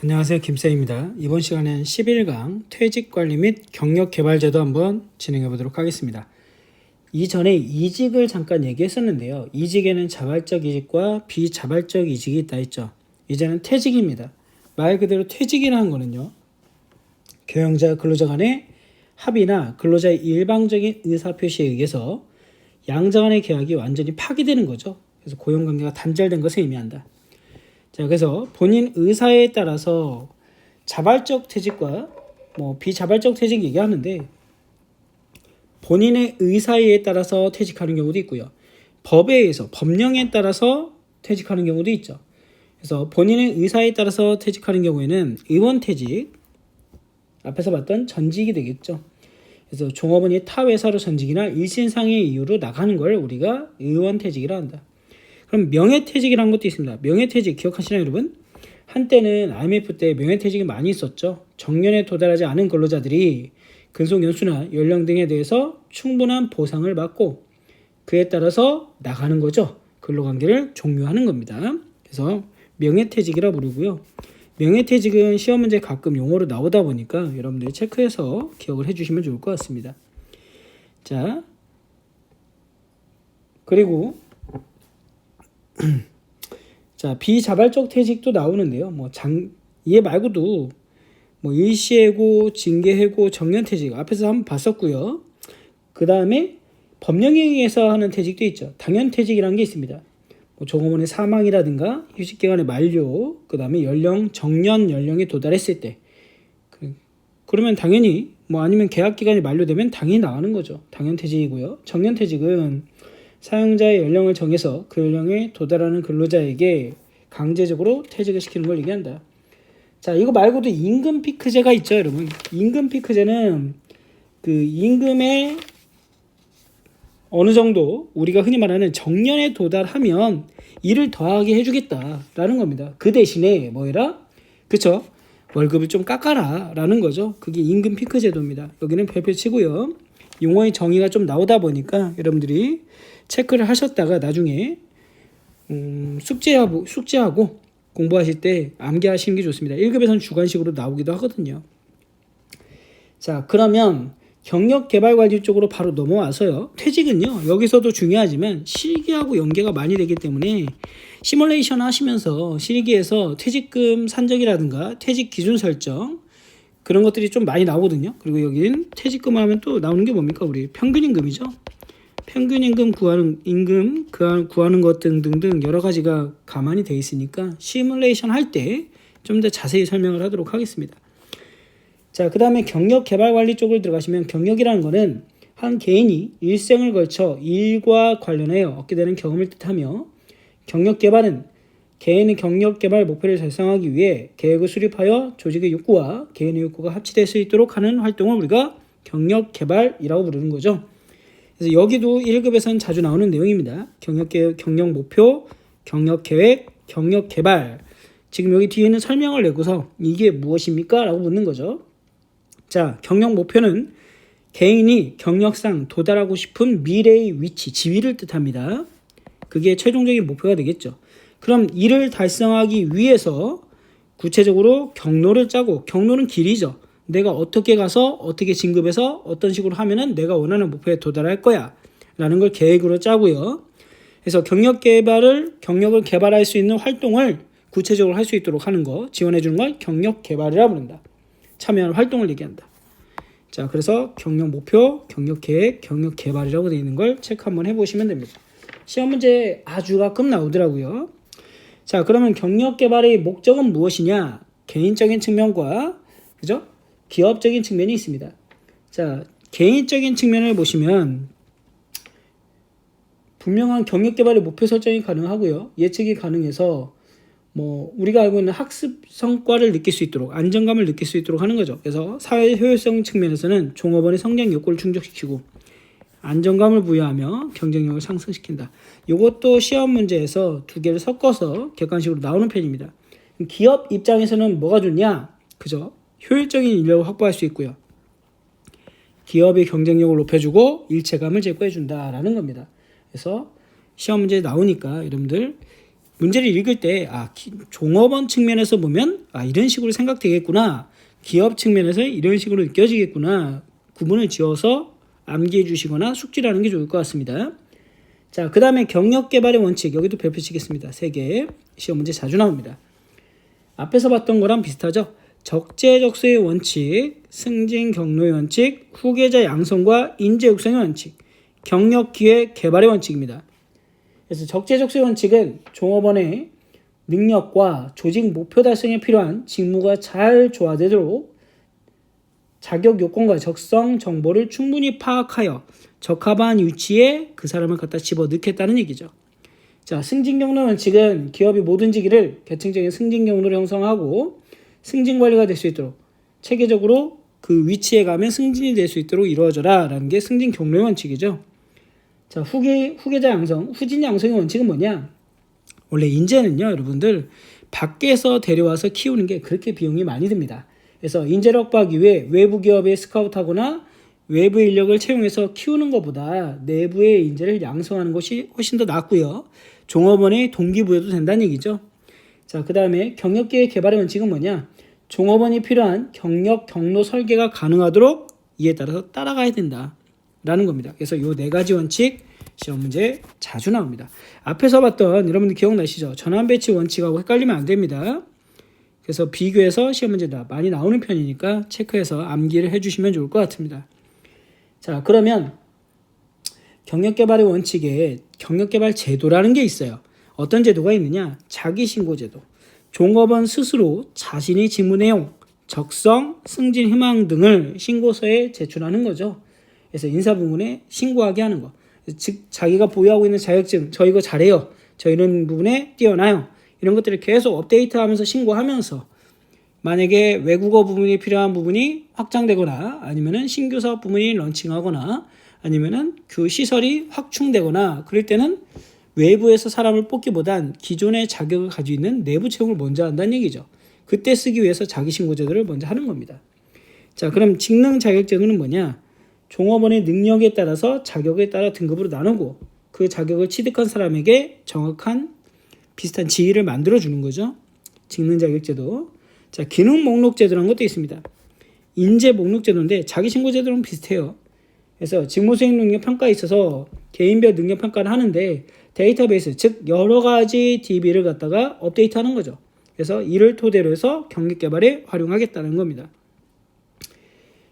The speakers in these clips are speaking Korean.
안녕하세요, 김쌤입니다. 이번 시간엔 11강 퇴직관리 및 경력개발제도 한번 진행해 보도록 하겠습니다. 이전에 이직을 잠깐 얘기했었는데요. 이직에는 자발적 이직과 비자발적 이직이 있다 했죠. 이제는 퇴직입니다. 말 그대로 퇴직이라는 거는요, 경영자와 근로자 간의 합의나 근로자의 일방적인 의사표시에 의해서 양자 간의 계약이 완전히 파기되는 거죠. 그래서 고용관계가 단절된 것을 의미한다. 자, 그래서 본인 의사에 따라서 자발적 퇴직과 비자발적 퇴직 얘기하는데, 본인의 의사에 따라서 퇴직하는 경우도 있고요. 법에 의해서 법령에 따라서 퇴직하는 경우도 있죠. 그래서 본인의 의사에 따라서 퇴직하는 경우에는 의원퇴직, 앞에서 봤던 전직이 되겠죠. 그래서 종업원이 타 회사로 전직이나 일신상의 이유로 나가는 걸 우리가 의원퇴직이라 한다. 그럼 명예퇴직이라는 것도 있습니다. 명예퇴직 기억하시나요, 여러분? 한때는 IMF 때 명예퇴직이 많이 있었죠. 정년에 도달하지 않은 근로자들이 근속 연수나 연령 등에 대해서 충분한 보상을 받고 그에 따라서 나가는 거죠. 근로관계를 종료하는 겁니다. 그래서 명예퇴직이라 부르고요. 명예퇴직은 시험 문제 가끔 용어로 나오다 보니까 여러분들이 체크해서 기억을 해주시면 좋을 것 같습니다. 자, 그리고 자, 비자발적 퇴직도 나오는데요. 얘 말고도 일시해고, 징계해고, 정년퇴직 앞에서 한번 봤었고요. 그 다음에 법령에 의해서 하는 퇴직도 있죠. 당연퇴직이라는 게 있습니다. 종업원의 사망이라든가 휴직기간의 만료, 그 다음에 정년 연령에 도달했을 때, 그러면 당연히 아니면 계약기간이 만료되면 당연히 나가는 거죠. 당연퇴직이고요. 정년퇴직은 사용자의 연령을 정해서 그 연령에 도달하는 근로자에게 강제적으로 퇴직을 시키는 걸 얘기한다. 자, 이거 말고도 임금 피크제가 있죠, 여러분. 임금 피크제는 그 임금의 어느 정도 우리가 흔히 말하는 정년에 도달하면 일을 더하게 해주겠다라는 겁니다. 그 대신에 뭐해라? 그쵸? 월급을 좀 깎아라 라는 거죠. 그게 임금 피크 제도입니다. 여기는 별표 치고요. 용어의 정의가 좀 나오다 보니까 여러분들이 체크를 하셨다가 나중에 숙제하고 공부하실 때 암기하시는 게 좋습니다. 1급에서는 주관식으로 나오기도 하거든요. 자, 그러면 경력개발관리 쪽으로 바로 넘어와서요. 퇴직은요, 여기서도 중요하지만 실기하고 연계가 많이 되기 때문에 시뮬레이션 하시면서 실기에서 퇴직금 산정이라든가 퇴직 기준 설정 그런 것들이 좀 많이 나오거든요. 그리고 여긴 퇴직금 하면 또 나오는 게 뭡니까? 우리 평균임금이죠. 평균임금 구하는 것 등등등 여러 가지가 가만히 돼 있으니까 시뮬레이션 할 때 좀 더 자세히 설명을 하도록 하겠습니다. 자, 그 다음에 경력개발관리 쪽을 들어가시면 경력이라는 거는 한 개인이 일생을 걸쳐 일과 관련하여 얻게 되는 경험을 뜻하며, 경력개발은 개인의 경력개발 목표를 달성하기 위해 계획을 수립하여 조직의 욕구와 개인의 욕구가 합치될 수 있도록 하는 활동을 우리가 경력개발이라고 부르는 거죠. 그래서 여기도 1급에서는 자주 나오는 내용입니다. 경력 목표, 경력계획, 경력개발. 지금 여기 뒤에는 설명을 내고서 이게 무엇입니까? 라고 묻는 거죠. 자, 경력 목표는 개인이 경력상 도달하고 싶은 미래의 위치, 지위를 뜻합니다. 그게 최종적인 목표가 되겠죠. 그럼 이를 달성하기 위해서 구체적으로 경로를 짜고, 경로는 길이죠. 내가 어떻게 가서 어떻게 진급해서 어떤 식으로 하면은 내가 원하는 목표에 도달할 거야 라는 걸 계획으로 짜고요. 그래서 경력을 개발할 수 있는 활동을 구체적으로 할 수 있도록 하는 거, 지원해 주는 걸 경력 개발이라고 부른다. 참여하는 활동을 얘기한다. 자, 그래서 경력 목표, 경력 계획, 경력 개발이라고 되어 있는 걸 체크 한번 해보시면 됩니다. 시험 문제 아주 가끔 나오더라고요. 자, 그러면 경력 개발의 목적은 무엇이냐? 개인적인 측면과 그죠? 기업적인 측면이 있습니다. 자, 개인적인 측면을 보시면 분명한 경력 개발의 목표 설정이 가능하고요. 예측이 가능해서 우리가 알고 있는 학습 성과를 느낄 수 있도록, 안정감을 느낄 수 있도록 하는 거죠. 그래서 사회 효율성 측면에서는 종업원의 성장 욕구를 충족시키고 안정감을 부여하며 경쟁력을 상승시킨다. 이것도 시험 문제에서 두 개를 섞어서 객관식으로 나오는 편입니다. 기업 입장에서는 뭐가 좋냐? 그죠? 효율적인 인력을 확보할 수 있고요. 기업의 경쟁력을 높여주고 일체감을 제거해준다라는 겁니다. 그래서 시험 문제에 나오니까 여러분들 문제를 읽을 때 종업원 측면에서 보면 이런 식으로 생각되겠구나. 기업 측면에서 이런 식으로 느껴지겠구나. 구분을 지어서 암기해 주시거나 숙지를 하는 게 좋을 것 같습니다. 자, 그 다음에 경력개발의 원칙. 여기도 별표 치겠습니다. 3개. 시험 문제 자주 나옵니다. 앞에서 봤던 거랑 비슷하죠. 적재적소의 원칙, 승진 경로의 원칙, 후계자 양성과 인재 육성의 원칙, 경력 기회 개발의 원칙입니다. 그래서 적재적소의 원칙은 종업원의 능력과 조직 목표 달성에 필요한 직무가 잘 조화되도록 자격 요건과 적성 정보를 충분히 파악하여 적합한 위치에 그 사람을 갖다 집어넣겠다는 얘기죠. 자, 승진 경로 원칙은 기업이 모든 직위를 계층적인 승진 경로를 형성하고 승진 관리가 될 수 있도록 체계적으로 그 위치에 가면 승진이 될 수 있도록 이루어져라 라는 게 승진 경로의 원칙이죠. 자, 후계자 양성, 후진 양성의 원칙은 뭐냐? 원래 인재는요, 여러분들 밖에서 데려와서 키우는 게 그렇게 비용이 많이 듭니다. 그래서 인재를 확보하기 위해 외부 기업에 스카우트하거나 외부 인력을 채용해서 키우는 것보다 내부의 인재를 양성하는 것이 훨씬 더 낫고요. 종업원의 동기부여도 된다는 얘기죠. 자, 그 다음에 경력기회 개발의 원칙은 뭐냐? 종업원이 필요한 경력 경로 설계가 가능하도록 이에 따라서 따라가야 된다라는 겁니다. 그래서 이 4가지 원칙 시험 문제 자주 나옵니다. 앞에서 봤던 여러분들 기억나시죠? 전환 배치 원칙하고 헷갈리면 안 됩니다. 그래서 비교해서 시험 문제가 많이 나오는 편이니까 체크해서 암기를 해주시면 좋을 것 같습니다. 자, 그러면 경력개발의 원칙에 경력개발 제도라는 게 있어요. 어떤 제도가 있느냐? 자기신고제도. 종업원 스스로 자신의 직무 내용, 적성, 승진 희망 등을 신고서에 제출하는 거죠. 그래서 인사부문에 신고하게 하는 거. 즉 자기가 보유하고 있는 자격증, 저 이거 잘해요. 저 이런 부분에 뛰어나요. 이런 것들을 계속 업데이트하면서 신고하면서 만약에 외국어 부분이 필요한 부분이 확장되거나 아니면은 신규 사업 부분이 런칭하거나 아니면은 그 시설이 확충되거나 그럴 때는 외부에서 사람을 뽑기보단 기존의 자격을 가지고 있는 내부 채용을 먼저 한다는 얘기죠. 그때 쓰기 위해서 자기신고제도를 먼저 하는 겁니다. 자, 그럼 직능 자격제도는 뭐냐? 종업원의 능력에 따라서 자격에 따라 등급으로 나누고 그 자격을 취득한 사람에게 정확한 비슷한 지위를 만들어 주는 거죠. 직능 자격제도. 자, 기능 목록 제도라는 것도 있습니다. 인재 목록 제도인데 자기신고 제도랑 비슷해요. 그래서 직무 수행 능력 평가에 있어서 개인별 능력 평가를 하는데 데이터베이스, 즉 여러 가지 DB를 갖다가 업데이트하는 거죠. 그래서 이를 토대로 해서 경력 개발에 활용하겠다는 겁니다.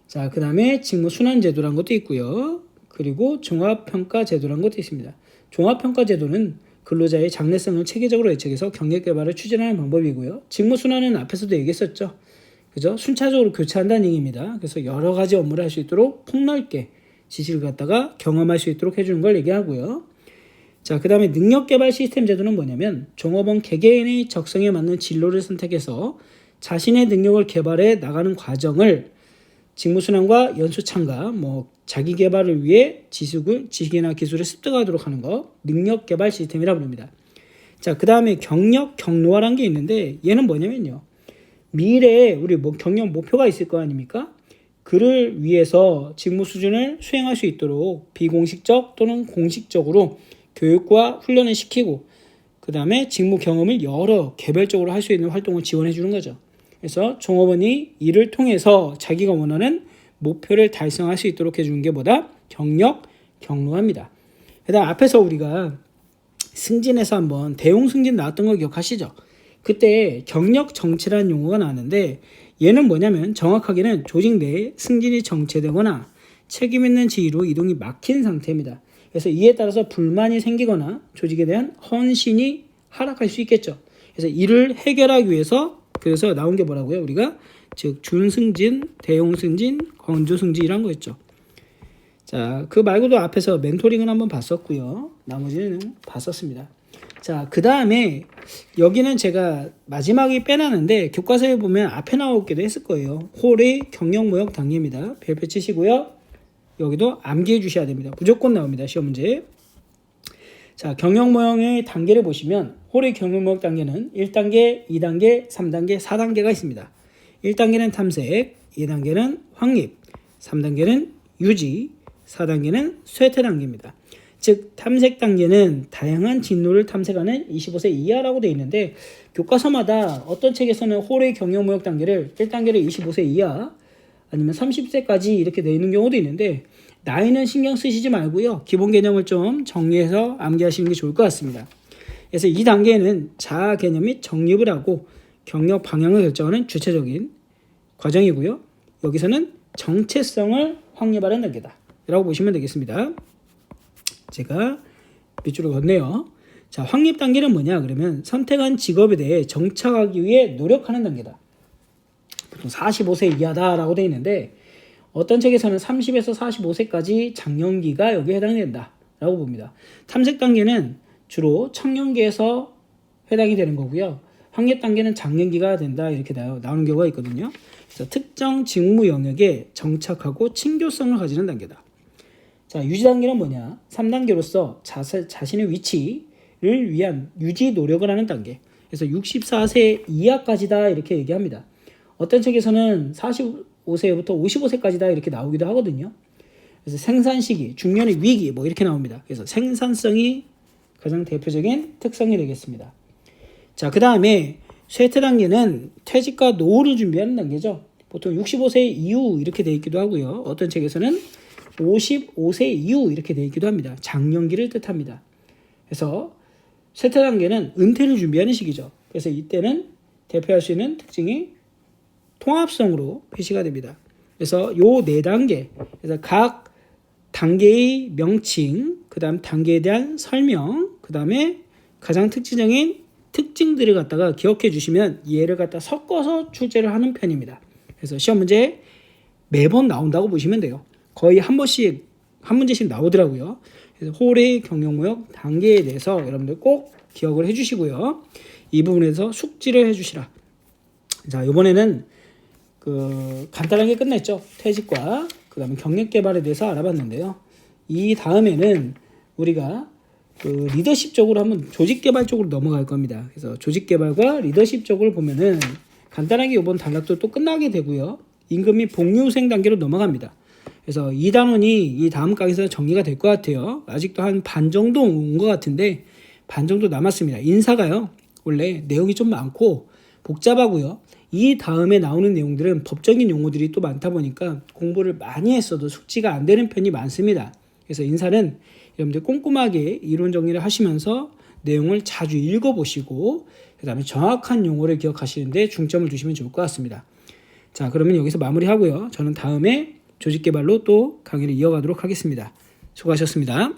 자, 그 다음에 직무 순환 제도라는 것도 있고요. 그리고 종합평가 제도라는 것도 있습니다. 종합평가 제도는 근로자의 장래성을 체계적으로 예측해서 경력 개발을 추진하는 방법이고요. 직무 순환은 앞에서도 얘기했었죠. 그죠? 순차적으로 교체한다는 얘기입니다. 그래서 여러 가지 업무를 할 수 있도록 폭넓게 지식을 갖다가 경험할 수 있도록 해주는 걸 얘기하고요. 자, 그 다음에 능력 개발 시스템 제도는 뭐냐면 종업원 개개인의 적성에 맞는 진로를 선택해서 자신의 능력을 개발해 나가는 과정을 직무순환과 연수참가, 자기 개발을 위해 지식이나 기술을 습득하도록 하는 거, 능력 개발 시스템이라고 부릅니다. 자, 그 다음에 경력 경로화라는 게 있는데 얘는 뭐냐면요. 미래에 우리 경력 목표가 있을 거 아닙니까? 그를 위해서 직무 수준을 수행할 수 있도록 비공식적 또는 공식적으로 교육과 훈련을 시키고 그 다음에 직무 경험을 여러 개별적으로 할 수 있는 활동을 지원해 주는 거죠. 그래서 종업원이 이를 통해서 자기가 원하는 목표를 달성할 수 있도록 해주는 게 뭐다? 경력 경로화입니다. 그다음 앞에서 우리가 승진에서 한번 대용 승진 나왔던 거 기억하시죠? 그때 경력 정체라는 용어가 나왔는데 얘는 뭐냐면 정확하게는 조직 내에 승진이 정체되거나 책임 있는 지위로 이동이 막힌 상태입니다. 그래서 이에 따라서 불만이 생기거나 조직에 대한 헌신이 하락할 수 있겠죠. 그래서 이를 해결하기 위해서 그래서 나온 게 뭐라고요? 우리가 즉 준승진, 대용승진, 건조승진이란 거였죠. 자, 그 말고도 앞에서 멘토링은 한번 봤었고요. 나머지는 봤었습니다. 자, 그 다음에 여기는 제가 마지막에 빼놨는데 교과서에 보면 앞에 나오기도 했을 거예요. 홀의 경력모형 단계입니다. 별표 치시고요. 여기도 암기해 주셔야 됩니다. 무조건 나옵니다. 시험 문제. 자, 경력모형의 단계를 보시면 홀의 경력모형 단계는 1단계, 2단계, 3단계, 4단계가 있습니다. 1단계는 탐색, 2단계는 확립, 3단계는 유지, 4단계는 쇠퇴 단계입니다. 즉 탐색 단계는 다양한 진로를 탐색하는 25세 이하라고 되어 있는데 교과서마다 어떤 책에서는 홀의 경영무역 단계를 1단계를 25세 이하 아니면 30세까지 이렇게 되어 있는 경우도 있는데 나이는 신경 쓰시지 말고요. 기본 개념을 좀 정리해서 암기하시는 게 좋을 것 같습니다. 그래서 이 단계는 자아 개념 및 정립을 하고 경력 방향을 결정하는 주체적인 과정이고요. 여기서는 정체성을 확립하는 단계다 라고 보시면 되겠습니다. 제가 밑줄을 걷네요. 자, 확립 단계는 뭐냐 그러면 선택한 직업에 대해 정착하기 위해 노력하는 단계다. 보통 45세 이하다 라고 되어 있는데 어떤 책에서는 30에서 45세까지 장년기가 여기에 해당이 된다 라고 봅니다. 탐색 단계는 주로 청년기에서 해당이 되는 거고요. 확립 단계는 장년기가 된다 이렇게 나오는 경우가 있거든요. 그래서 특정 직무 영역에 정착하고 친교성을 가지는 단계다. 자, 유지 단계는 뭐냐? 3단계로서 자신의 위치를 위한 유지 노력을 하는 단계. 그래서 64세 이하까지다 이렇게 얘기합니다. 어떤 책에서는 45세부터 55세까지다 이렇게 나오기도 하거든요. 그래서 생산 시기, 중년의 위기 뭐 이렇게 나옵니다. 그래서 생산성이 가장 대표적인 특성이 되겠습니다. 자, 그 다음에 쇠퇴 단계는 퇴직과 노후를 준비하는 단계죠. 보통 65세 이후 이렇게 되어 있기도 하고요. 어떤 책에서는 55세 이후 이렇게 되어 있기도 합니다. 장년기를 뜻합니다. 그래서 쇠퇴 단계는 은퇴를 준비하는 시기죠. 그래서 이때는 대표할 수 있는 특징이 통합성으로 표시가 됩니다. 그래서 요 네 단계, 그래서 각 단계의 명칭, 그 다음 단계에 대한 설명, 그 다음에 가장 특징적인 특징들을 갖다가 기억해 주시면 얘를 갖다 섞어서 출제를 하는 편입니다. 그래서 시험 문제 매번 나온다고 보시면 돼요. 거의 한 번씩 한 문제씩 나오더라고요. 그래서 홀의 경영무역 단계에 대해서 여러분들 꼭 기억을 해주시고요. 이 부분에서 숙지를 해주시라. 자, 이번에는 간단하게 끝냈죠. 퇴직과 그 다음에 경력개발에 대해서 알아봤는데요. 이 다음에는 우리가 리더십 쪽으로 한번 조직개발 쪽으로 넘어갈 겁니다. 그래서 조직개발과 리더십 쪽을 보면은 간단하게 이번 단락도 또 끝나게 되고요. 임금 및 복리후생 단계로 넘어갑니다. 그래서 이 단원이 이 다음 강의에서 정리가 될 것 같아요. 아직도 한 반 정도 온 것 같은데 반 정도 남았습니다. 인사가요. 원래 내용이 좀 많고 복잡하고요. 이 다음에 나오는 내용들은 법적인 용어들이 또 많다 보니까 공부를 많이 했어도 숙지가 안 되는 편이 많습니다. 그래서 인사는 여러분들 꼼꼼하게 이론 정리를 하시면서 내용을 자주 읽어보시고 그 다음에 정확한 용어를 기억하시는데 중점을 두시면 좋을 것 같습니다. 자, 그러면 여기서 마무리하고요. 저는 다음에 조직개발로 또 강의를 이어가도록 하겠습니다. 수고하셨습니다.